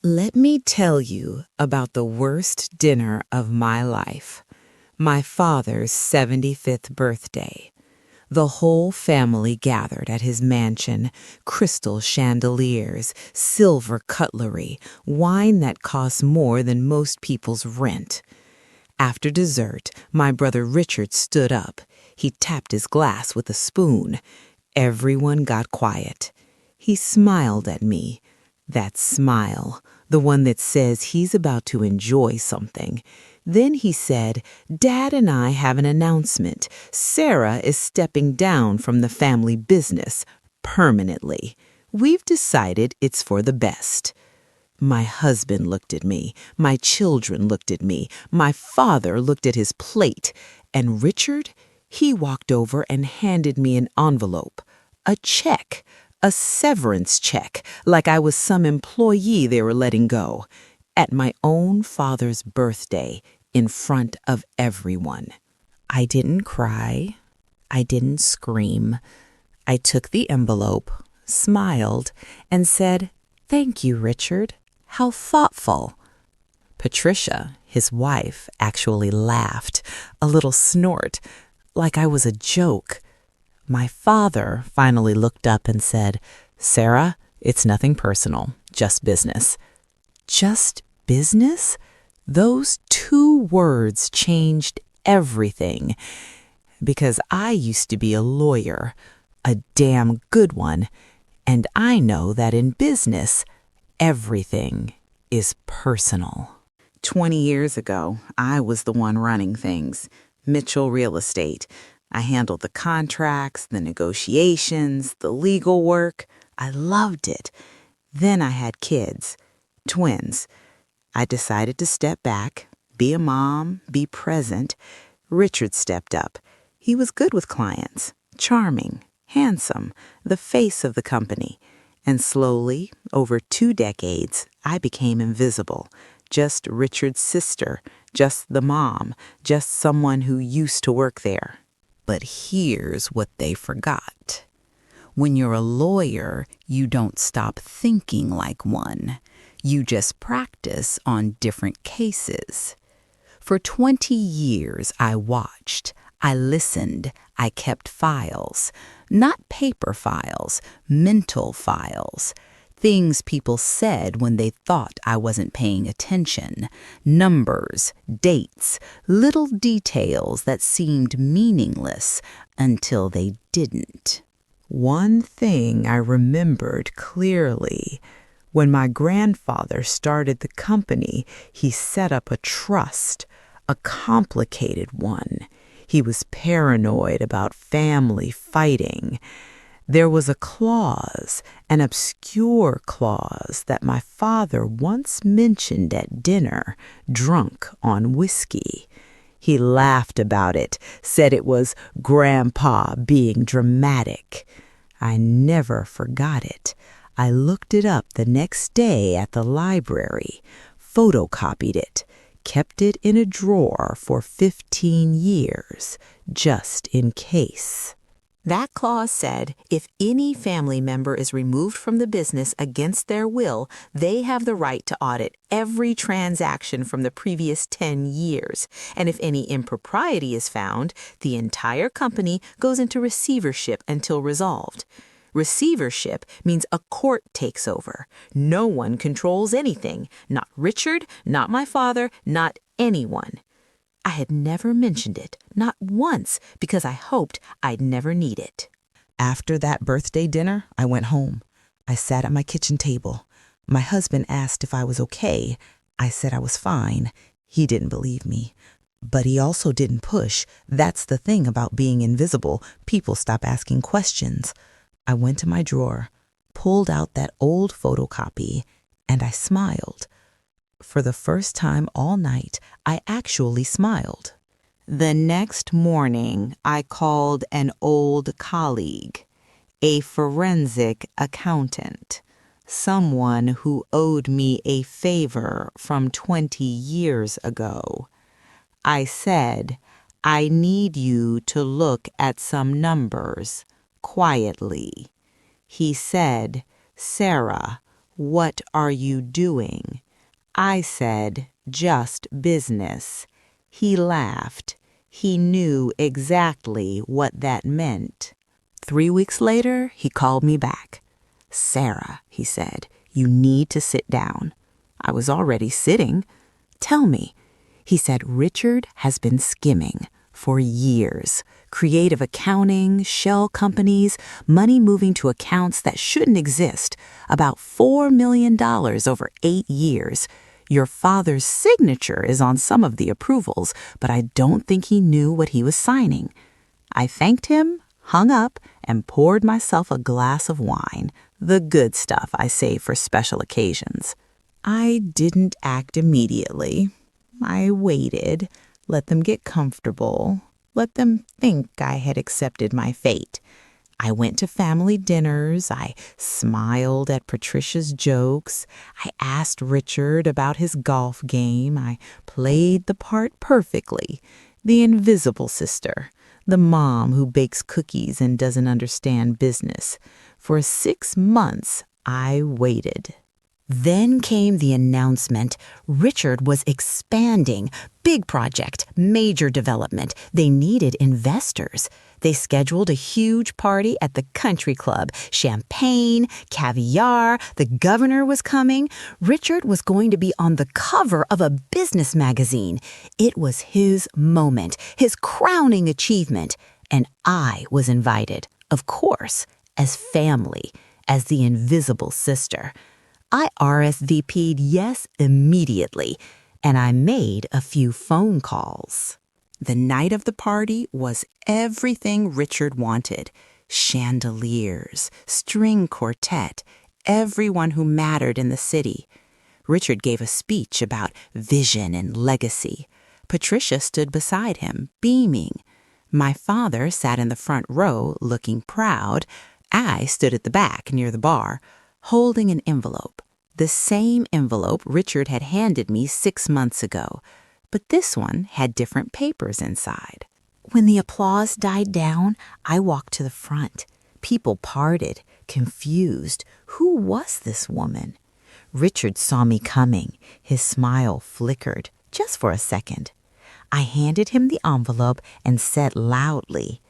Let me tell you about the worst dinner of my life. My father's 75th birthday. The whole family gathered at his mansion, crystal chandeliers, silver cutlery, wine that costs more than most people's rent. After dessert, my brother Richard stood up. He tapped his glass with a spoon. Everyone got quiet. He smiled at me. That smile, the one that says he's about to enjoy something. Then he said, "Dad and I have an announcement. Sarah is stepping down from the family business permanently. We've decided it's for the best." My husband looked at me. My children looked at me. My father looked at his plate. And Richard, he walked over and handed me an envelope, a check. A severance check, like I was some employee they were letting go, at my own father's birthday, in front of everyone. I didn't cry. I didn't scream. I took the envelope, smiled, and said, "Thank you, Richard. How thoughtful." Patricia, his wife, actually laughed, a little snort, like I was a joke. My father finally looked up and said, "Sarah, it's nothing personal, just business." Just business? Those two words changed everything. Because I used to be a lawyer, a damn good one, and I know that in business, everything is personal. 20 years ago, I was the one running things. Mitchell Real Estate. I handled the contracts, the negotiations, the legal work. I loved it. Then I had kids, twins. I decided to step back, be a mom, be present. Richard stepped up. He was good with clients, charming, handsome, the face of the company. And slowly, over 2 decades, I became invisible. Just Richard's sister, just the mom, just someone who used to work there. But here's what they forgot. When you're a lawyer, you don't stop thinking like one. You just practice on different cases. For 20 years, I watched, I listened, I kept files. Not paper files, mental files. Things people said when they thought I wasn't paying attention. Numbers, dates, little details that seemed meaningless until they didn't. One thing I remembered clearly. When my grandfather started the company, he set up a trust, a complicated one. He was paranoid about family fighting. There was a clause, an obscure clause, that my father once mentioned at dinner, drunk on whiskey. He laughed about it, said it was Grandpa being dramatic. I never forgot it. I looked it up the next day at the library, photocopied it, kept it in a drawer for 15 years, just in case. That clause said, if any family member is removed from the business against their will, they have the right to audit every transaction from the previous 10 years. And if any impropriety is found, the entire company goes into receivership until resolved. Receivership means a court takes over. No one controls anything. Not Richard, not my father, not anyone. I had never mentioned it, not once, because I hoped I'd never need it. After that birthday dinner, I went home. I sat at my kitchen table. My husband asked if I was okay. I said I was fine. He didn't believe me. But he also didn't push. That's the thing about being invisible. People stop asking questions. I went to my drawer, pulled out that old photocopy, and I smiled. For the first time all night, I actually smiled. The next morning, I called an old colleague, a forensic accountant, someone who owed me a favor from 20 years ago. I said, "I need you to look at some numbers, quietly." He said, "Sarah, "What are you doing?" I said, "Just business." He laughed. He knew exactly what that meant. 3 weeks later, he called me back. "Sarah," he said, "you need to sit down." I was already sitting. "Tell me." He said, "Richard has been skimming for years. Creative accounting, shell companies, money moving to accounts that shouldn't exist. About $4 million over 8 years. Your father's signature is on some of the approvals, but I don't think he knew what he was signing." I thanked him, hung up, and poured myself a glass of wine, the good stuff I save for special occasions. I didn't act immediately. I waited, let them get comfortable, let them think I had accepted my fate. I went to family dinners, I smiled at Patricia's jokes, I asked Richard about his golf game, I played the part perfectly, the invisible sister, the mom who bakes cookies and doesn't understand business. For 6 months, I waited. Then came the announcement. Richard was expanding. Big project, major development. They needed investors. They scheduled a huge party at the country club. Champagne, caviar, the governor was coming. Richard was going to be on the cover of a business magazine. It was his moment, his crowning achievement. And I was invited, of course, as family, as the invisible sister. I RSVP'd yes immediately, and I made a few phone calls. The night of the party was everything Richard wanted. Chandeliers, string quartet, everyone who mattered in the city. Richard gave a speech about vision and legacy. Patricia stood beside him, beaming. My father sat in the front row, looking proud. I stood at the back near the bar, holding an envelope. The same envelope Richard had handed me 6 months ago, but this one had different papers inside. When the applause died down, I walked to the front. People parted, confused. Who was this woman? Richard saw me coming. His smile flickered, just for a second. I handed him the envelope and said loudly,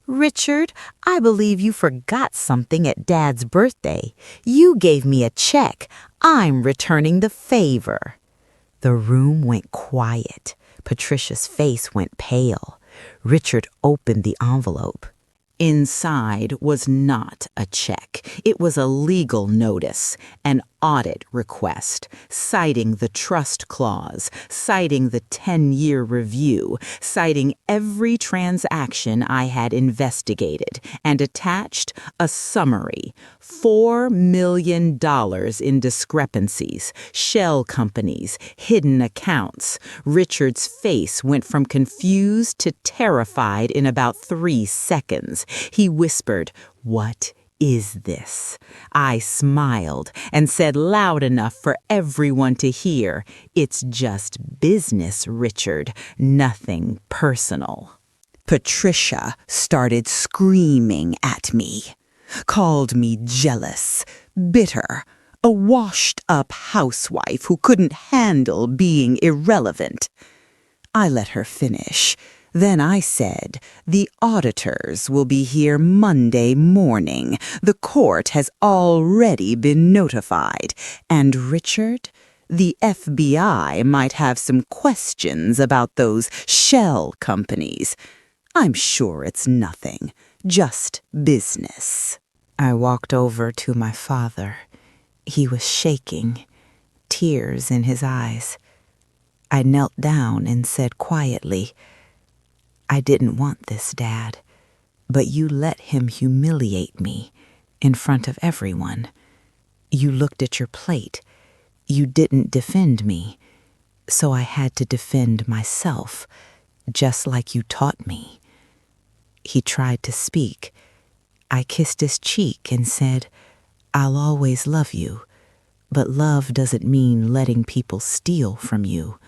"Richard, I believe you forgot something at Dad's birthday. You gave me a check. I'm returning the favor." The room went quiet. Patricia's face went pale. Richard opened the envelope. Inside was not a check. It was a legal notice, an audit request, citing the trust clause, citing the 10-year review, citing every transaction I had investigated, and attached a summary. $4 million in discrepancies, shell companies, hidden accounts. Richard's face went from confused to terrified in about 3 seconds. He whispered, "What is this?" I smiled and said loud enough for everyone to hear, "It's just business, Richard, nothing personal." Patricia started screaming at me, called me jealous, bitter, a washed-up housewife who couldn't handle being irrelevant. I let her finish. Then I said, "The auditors will be here Monday morning. The court has already been notified. And Richard, the FBI might have some questions about those shell companies. I'm sure it's nothing, just business." I walked over to my father. He was shaking, tears in his eyes. I knelt down and said quietly, "I didn't want this, Dad, but you let him humiliate me in front of everyone. You looked at your plate. You didn't defend me, so I had to defend myself, just like you taught me." He tried to speak. I kissed his cheek and said, "I'll always love you, but love doesn't mean letting people steal from you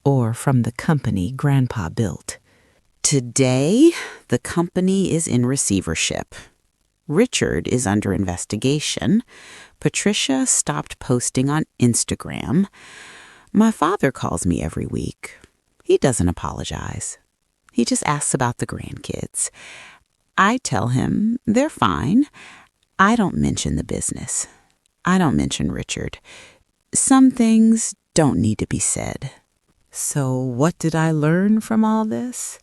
or from the company Grandpa built. Today, the company is in receivership. Richard is under investigation. Patricia stopped posting on Instagram. My father calls me every week. He doesn't apologize. He just asks about the grandkids. I tell him they're fine. I don't mention the business. I don't mention Richard. Some things don't need to be said. So what did I learn from all this?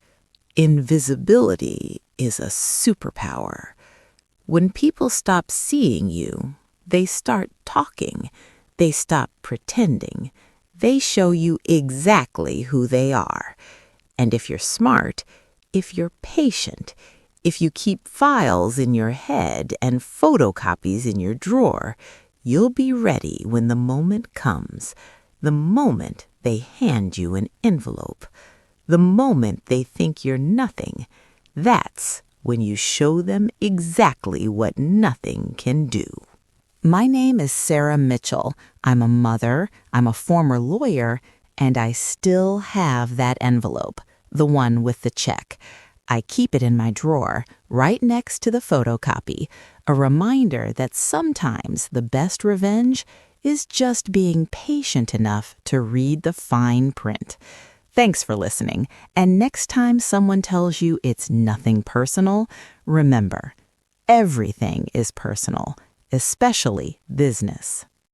Invisibility is a superpower. When people stop seeing you, they start talking. They stop pretending. They show you exactly who they are. And if you're smart, if you're patient, if you keep files in your head and photocopies in your drawer, you'll be ready when the moment comes, the moment they hand you an envelope, the moment they think you're nothing. That's when you show them exactly what nothing can do. My name is Sarah Mitchell. I'm a mother, I'm a former lawyer, and I still have that envelope, the one with the check. I keep it in my drawer, right next to the photocopy, a reminder that sometimes the best revenge is just being patient enough to read the fine print. Thanks for listening, and next time someone tells you it's nothing personal, remember, everything is personal, especially business.